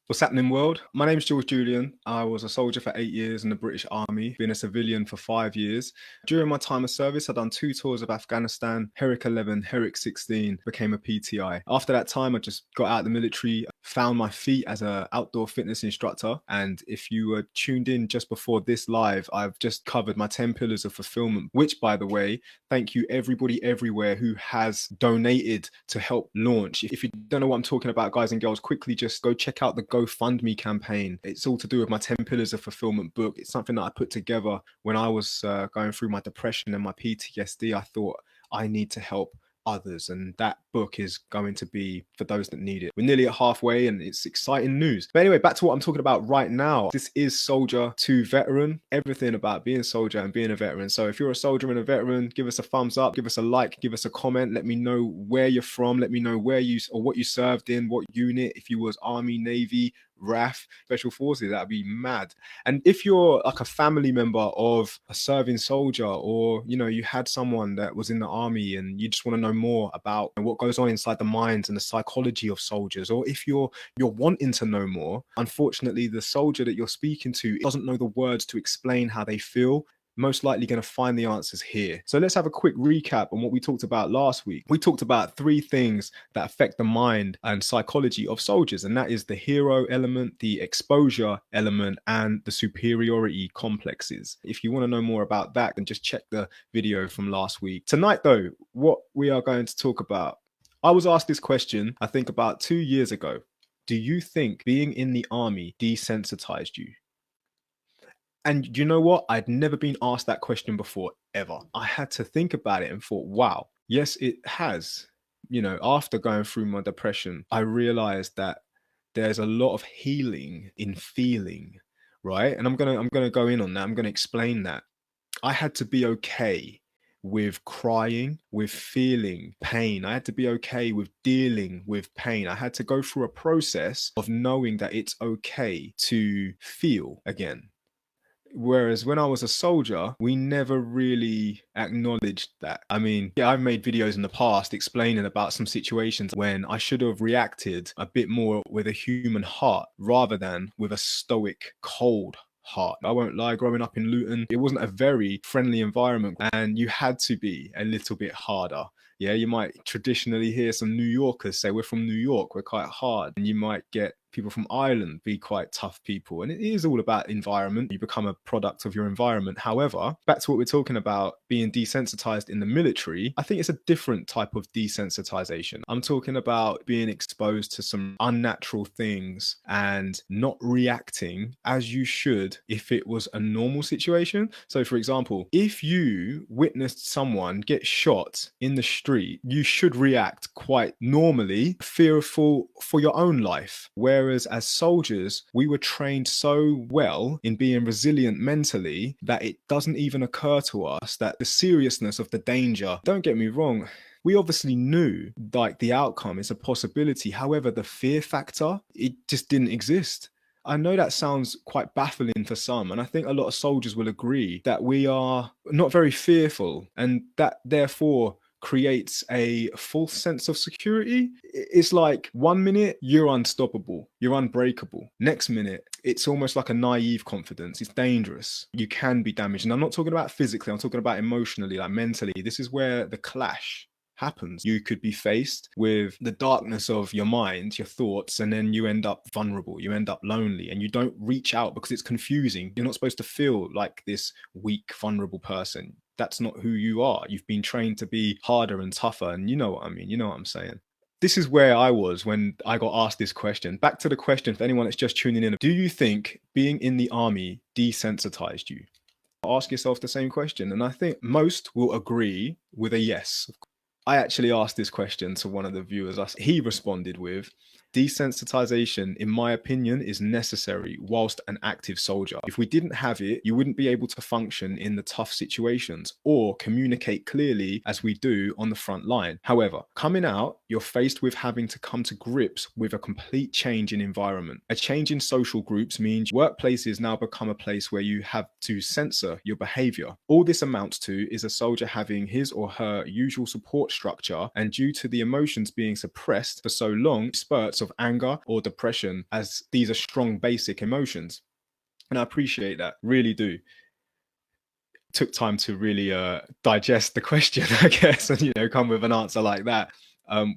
What's happening, world? My name's Jules Julien. I was a soldier for 8 years in the British Army, been a civilian for 5 years. During my time of service, I'd done 2 tours of Afghanistan, Herrick 11, Herrick 16, became a PTI. After that time, I just got out of the military, found my feet as an outdoor fitness instructor. And if you were tuned in just before this live, I've just covered my 10 pillars of fulfillment, which, by the way, thank you everybody everywhere who has donated to help launch. If you don't know what I'm talking about, guys and girls, quickly just go check out the GoFundMe campaign. It's all to do with my 10 pillars of fulfillment book. It's something that I put together when I was going through my depression and my PTSD. I thought I need to help others, and that book is going to be for those that need it. We're nearly at halfway and it's exciting news. But anyway, back to what I'm talking about right now. This is soldier to veteran, everything about being a soldier and being a veteran. So if you're a soldier and a veteran, give us a thumbs up, give us a like, give us a comment, let me know where you're from, let me know where you or what you served in, what unit, if you was Army, Navy, RAF, Special Forces. That'd be mad. And if you're like a family member of a serving soldier, or you had someone that was in the army and you just want to know more about what goes on inside the minds and the psychology of soldiers, or if you're wanting to know more, unfortunately the soldier that you're speaking to doesn't know the words to explain how they feel, most likely going to find the answers here. So let's have a quick recap on what we talked about last week. We talked about 3 things that affect the mind and psychology of soldiers, and that is the hero element, the exposure element, and the superiority complexes. If you want to know more about that, then just check the video from last week. Tonight, though, what we are going to talk about, I was asked this question, I think about 2 years ago. Do you think being in the army desensitized you? And you know what? I'd never been asked that question before, ever. I had to think about it and thought, wow, yes, it has. After going through my depression, I realized that there's a lot of healing in feeling, right? And I'm gonna go in on that. I'm gonna explain that. I had to be okay with crying, with feeling pain. I had to be okay with dealing with pain. I had to go through a process of knowing that it's okay to feel again. Whereas when I was a soldier, we never really acknowledged that. I mean, yeah, I've made videos in the past explaining about some situations when I should have reacted a bit more with a human heart rather than with a stoic, cold heart. I won't lie, growing up in Luton, it wasn't a very friendly environment, and you had to be a little bit harder. Yeah, you might traditionally hear some New Yorkers say, we're from New York, we're quite hard. And you might get people from Ireland be quite tough people. And it is all about environment. You become a product of your environment. However, back to what we're talking about, being desensitized in the military, I think it's a different type of desensitization. I'm talking about being exposed to some unnatural things and not reacting as you should if it was a normal situation. So for example, if you witnessed someone get shot in the street, you should react quite normally, fearful for your own life. Whereas as soldiers, we were trained so well in being resilient mentally that it doesn't even occur to us that the seriousness of the danger, don't get me wrong, we obviously knew like the outcome is a possibility. However, the fear factor, it just didn't exist. I know that sounds quite baffling for some, and I think a lot of soldiers will agree that we are not very fearful, and that therefore creates a false sense of security. It's like 1 minute you're unstoppable, you're unbreakable. Next minute, it's almost like a naive confidence. It's dangerous. You can be damaged. And I'm not talking about physically, I'm talking about emotionally, like mentally. This is where the clash happens. You could be faced with the darkness of your mind, your thoughts, and then you end up vulnerable, you end up lonely, and you don't reach out because it's confusing. You're not supposed to feel like this weak, vulnerable person. That's not who you are. You've been trained to be harder and tougher, and you know what I mean, you know what I'm saying. This is where I was when I got asked this question. Back to the question for anyone that's just tuning in. Do you think being in the army desensitized you? Ask yourself the same question, and I think most will agree with a yes. I actually asked this question to one of the viewers. He responded with, desensitization, in my opinion, is necessary whilst an active soldier. If we didn't have it, you wouldn't be able to function in the tough situations or communicate clearly as we do on the front line. However, coming out, you're faced with having to come to grips with a complete change in environment. A change in social groups means workplaces now become a place where you have to censor your behavior. All this amounts to is a soldier having his or her usual support structure, and due to the emotions being suppressed for so long, spurts moments of anger or depression, as these are strong basic emotions. And I appreciate that, really do. Took time to really digest the question, I guess, and come with an answer like that.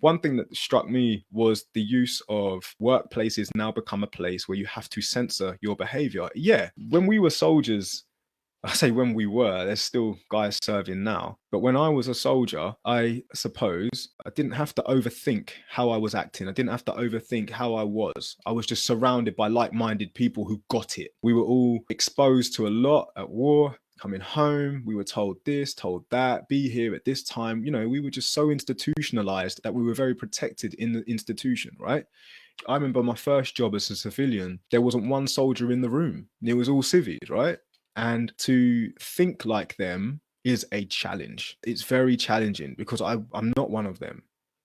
One thing that struck me was the use of workplaces now become a place where you have to censor your behavior. Yeah, when we were soldiers, I say when we were, there's still guys serving now. But when I was a soldier, I suppose I didn't have to overthink how I was acting. I didn't have to overthink how I was. I was just surrounded by like-minded people who got it. We were all exposed to a lot at war. Coming home, we were told this, told that, be here at this time. We were just so institutionalized that we were very protected in the institution, right? I remember my first job as a civilian, there wasn't one soldier in the room. It was all civvies, right? And to think like them is a challenge. It's very challenging because I'm not one of them.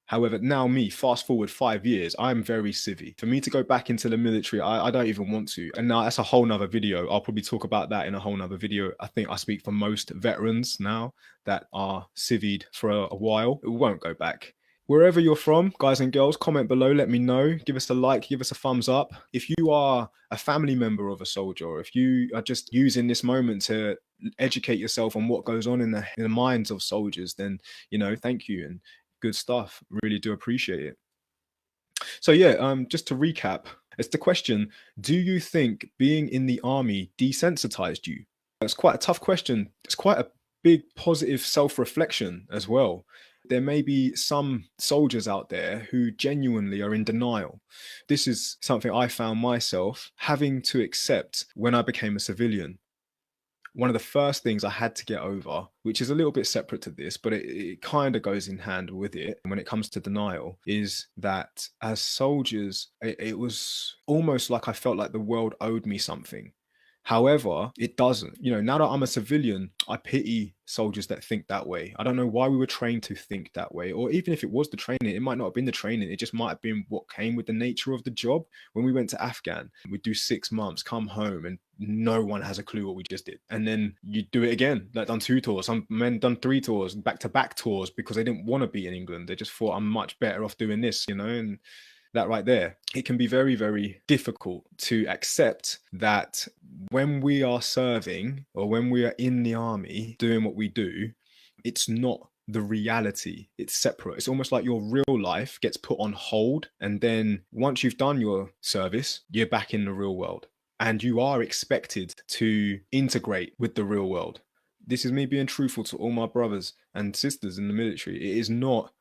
However, now fast forward 5 years, I'm very civvy. For me to go back into the military, I don't even want to. And now that's a whole nother video. I'll probably talk about that in a whole nother video. I think I speak for most veterans now that are civied for a while. It won't go back. Wherever you're from, guys and girls, comment below, let me know. Give us a like, give us a thumbs up. If you are a family member of a soldier, or if you are just using this moment to educate yourself on what goes on in the minds of soldiers, then, thank you and good stuff. Really do appreciate it. So yeah, just to recap, it's the question, do you think being in the army desensitized you? It's quite a tough question. It's quite a big positive self-reflection as well. There may be some soldiers out there who genuinely are in denial. This is something I found myself having to accept when I became a civilian. One of the first things I had to get over, which is a little bit separate to this, but it kind of goes in hand with it when it comes to denial, is that as soldiers, it was almost like I felt like the world owed me something. However, it doesn't. Now that I'm a civilian, I pity soldiers that think that way. I don't know why we were trained to think that way. Or even if it was the training, it might not have been the training. It just might have been what came with the nature of the job. When we went to Afghan, we'd do 6 months, come home, and no one has a clue what we just did. And then you do it again, like done 2 tours. Some men done 3 tours, back-to-back tours, because they didn't want to be in England. They just thought, I'm much better off doing this, and that right there, it can be very, very difficult to accept that when we are serving or when we are in the army doing what we do, it's not the reality. It's separate. It's almost like your real life gets put on hold. And then once you've done your service, you're back in the real world and you are expected to integrate with the real world. This is me being truthful to all my brothers and sisters in the military. It is not,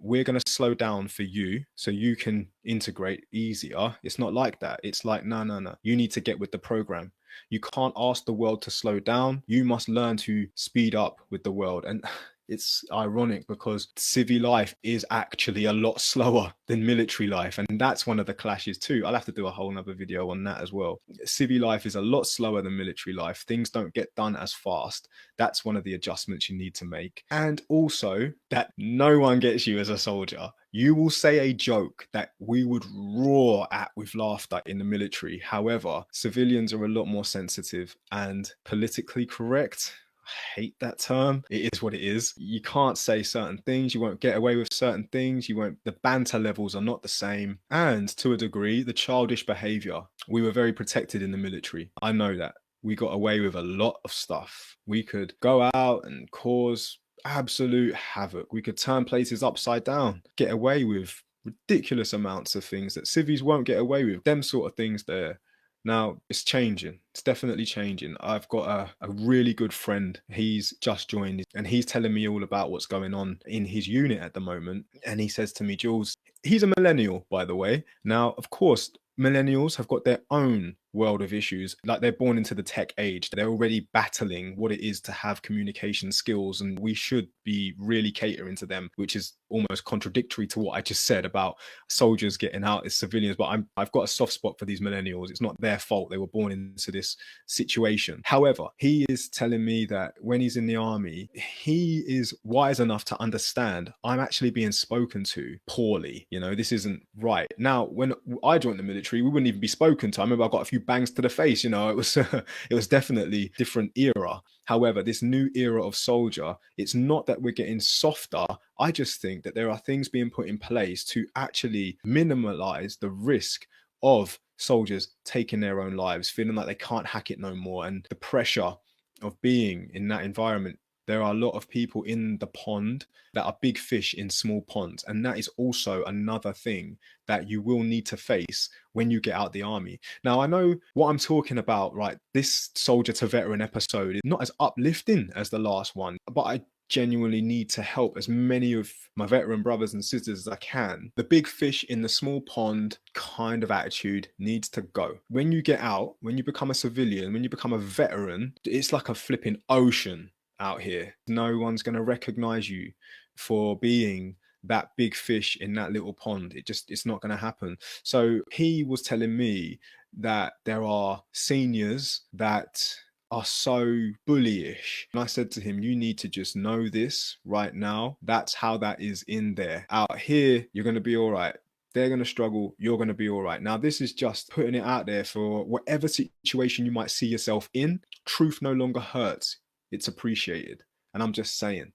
we're going to slow down for you so you can integrate easier. It's not like that. It's like, no. You need to get with the program. You can't ask the world to slow down. You must learn to speed up with the world. And it's ironic because civil life is actually a lot slower than military life. And that's one of the clashes too. I'll have to do a whole nother video on that as well. Civil life is a lot slower than military life. Things don't get done as fast. That's one of the adjustments you need to make. And also that no one gets you as a soldier. You will say a joke that we would roar at with laughter in the military. However, civilians are a lot more sensitive and politically correct. I hate that term. It is what it is. You can't say certain things. You won't get away with certain things. The banter levels are not the same. And to a degree, the childish behavior. We were very protected in the military. I know that. We got away with a lot of stuff. We could go out and cause absolute havoc. We could turn places upside down, get away with ridiculous amounts of things that civvies won't get away with. Them sort of things there. Now, it's changing. It's definitely changing. I've got a really good friend. He's just joined and he's telling me all about what's going on in his unit at the moment. And he says to me, Jules, he's a millennial, by the way. Now, of course, millennials have got their own world of issues. Like, they're born into the tech age. They're already battling what it is to have communication skills, and we should be really catering to them, which is almost contradictory to what I just said about soldiers getting out as civilians. But I've got a soft spot for these millennials. It's not their fault. They were born into this situation. However, he is telling me that when he's in the army, he is wise enough to understand I'm actually being spoken to poorly. This isn't right. Now, when I joined the military, we wouldn't even be spoken to. I remember I got a few bangs to the face. It was it was definitely different era. However, this new era of soldier, it's not that we're getting softer. I just think that there are things being put in place to actually minimize the risk of soldiers taking their own lives, feeling like they can't hack it no more, and the pressure of being in that environment. There are a lot of people in the pond that are big fish in small ponds. And that is also another thing that you will need to face when you get out the army. Now, I know what I'm talking about, right? This soldier to veteran episode is not as uplifting as the last one, but I genuinely need to help as many of my veteran brothers and sisters as I can. The big fish in the small pond kind of attitude needs to go. When you get out, when you become a civilian, when you become a veteran, it's like a flipping ocean out here. No one's going to recognize you for being that big fish in that little pond. It's not going to happen. So he was telling me that there are seniors that are so bullyish. And I said to him, you need to just know this right now. That's how that is in there. Out here, you're going to be all right. They're going to struggle. You're going to be all right. Now, this is just putting it out there for whatever situation you might see yourself in. Truth no longer hurts. It's appreciated. And I'm just saying,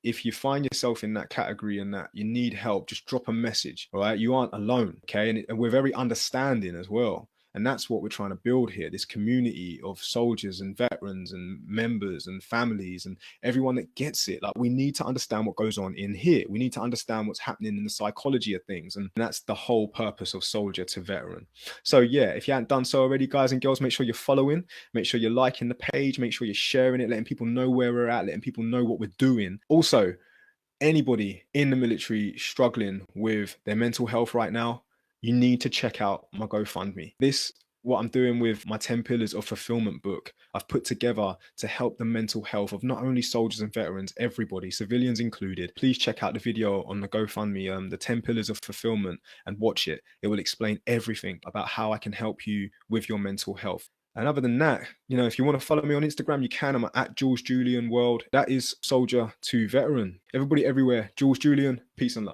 if you find yourself in that category and that you need help, just drop a message. All right. You aren't alone. Okay. And we're very understanding as well. And that's what we're trying to build here, this community of soldiers and veterans and members and families and everyone that gets it. Like, we need to understand what goes on in here. We need to understand what's happening in the psychology of things. And that's the whole purpose of soldier to veteran. So yeah, if you haven't done so already, guys and girls, make sure you're following, make sure you're liking the page, make sure you're sharing it, letting people know where we're at, letting people know what we're doing. Also, anybody in the military struggling with their mental health right now, you need to check out my GoFundMe. What I'm doing with my 10 Pillars of Fulfillment book, I've put together to help the mental health of not only soldiers and veterans, everybody, civilians included. Please check out the video on the GoFundMe, the 10 Pillars of Fulfillment, and watch it. It will explain everything about how I can help you with your mental health. And other than that, if you want to follow me on Instagram, you can. I'm at Jules Julien World. That is soldier to veteran. Everybody everywhere, Jules Julien, peace and love.